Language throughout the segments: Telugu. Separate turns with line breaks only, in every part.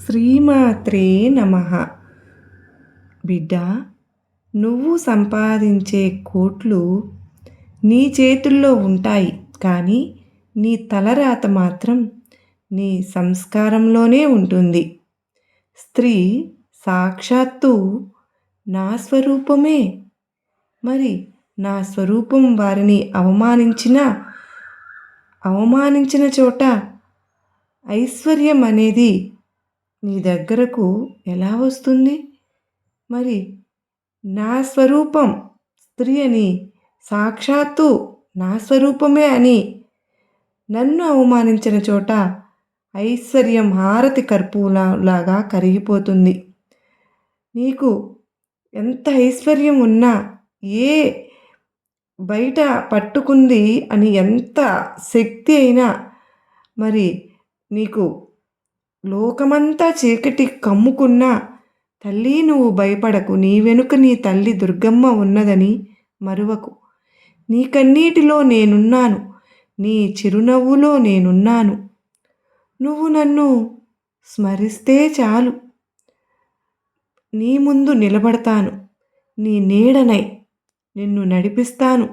శ్రీమాత్రే నమః. బిడ్డ, నువ్వు సంపాదించే కోట్లు నీ చేతుల్లో ఉంటాయి, కానీ నీ తలరాత మాత్రం నీ సంస్కారంలోనే ఉంటుంది. స్త్రీ సాక్షాత్తు నా స్వరూపమే. మరి నా స్వరూపం వారిని అవమానించిన చోట ఐశ్వర్యం అనేది నీ దగ్గరకు ఎలా వస్తుంది? మరి నా స్వరూపం స్త్రీ అని, సాక్షాత్తు నా స్వరూపమే అని నన్ను అవమానించిన చోట ఐశ్వర్యం హారతి కర్పూరంలాగా కరిగిపోతుంది. నీకు ఎంత ఐశ్వర్యం ఉన్నా, ఏ బయట పట్టుకుంది అని ఎంత శక్తి అయినా, మరి నీకు లోకమంతా చీకటి కమ్ముకున్నా, తల్లి నువ్వు భయపడకు, నీ వెనుక నీ తల్లి దుర్గమ్మ ఉన్నదని మరువకు. నీ కన్నీటిలో నేనున్నాను, నీ చిరునవ్వులో నేనున్నాను. నువ్వు నన్ను స్మరిస్తే చాలు, నీ ముందు నిలబడతాను, నీ నీడనై నిన్ను నడిపిస్తాను.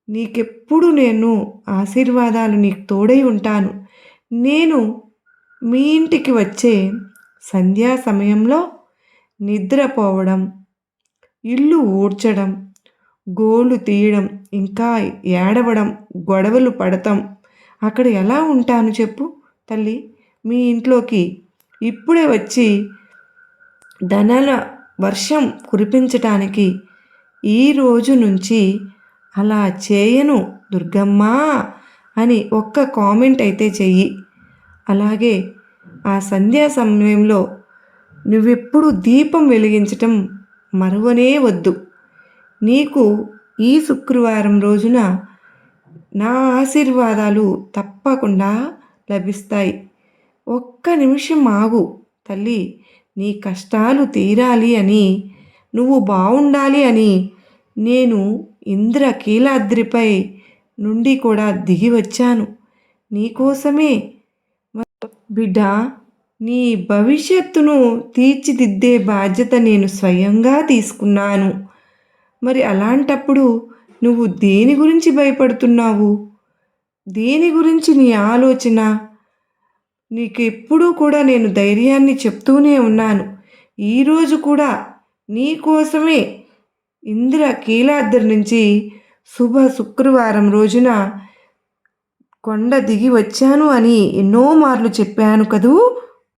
నీకెప్పుడు నేను ఆశీర్వాదాలు నీకు తోడై ఉంటాను. నేను మీ ఇంటికి వచ్చే సంధ్యా సమయంలో నిద్రపోవడం, ఇల్లు ఊడ్చడం, గోళ్ళు తీయడం, ఇంకా ఏడవడం, గొడవలు పడతాం. అక్కడ ఎలా ఉంటాను చెప్పు తల్లి? మీ ఇంట్లోకి ఇప్పుడే వచ్చి ధనాల వర్షం కురిపించటానికి ఈ రోజు నుంచి అలా చేయను దుర్గమ్మ అని ఒక్క కామెంట్ అయితే చెయ్యి. అలాగే ఆ సంధ్యా సమయంలో నువ్వెప్పుడు దీపం వెలిగించటం మరువనే వద్దు. నీకు ఈ శుక్రవారం రోజున నా ఆశీర్వాదాలు తప్పకుండా లభిస్తాయి. ఒక్క నిమిషం ఆగు తల్లి. నీ కష్టాలు తీరాలి అని, నువ్వు బాగుండాలి అని నేను ఇంద్రకీలాద్రిపై నుండి కూడా దిగి వచ్చాను నీకోసమే. బిడ్డ, నీ భవిష్యత్తును తీర్చిదిద్దే బాధ్యత నేను స్వయంగా తీసుకున్నాను. మరి అలాంటప్పుడు నువ్వు దేని గురించి భయపడుతున్నావు? దేని గురించి నీ ఆలోచన? నీకు ఎప్పుడూ కూడా నేను ధైర్యాన్ని చెప్తూనే ఉన్నాను. ఈరోజు కూడా నీ కోసమే ఇంద్రకీలాద్రి నుంచి శుభ శుక్రవారం రోజున కొండ దిగి వచ్చాను అని ఎన్నో మార్లు చెప్పాను కదూ.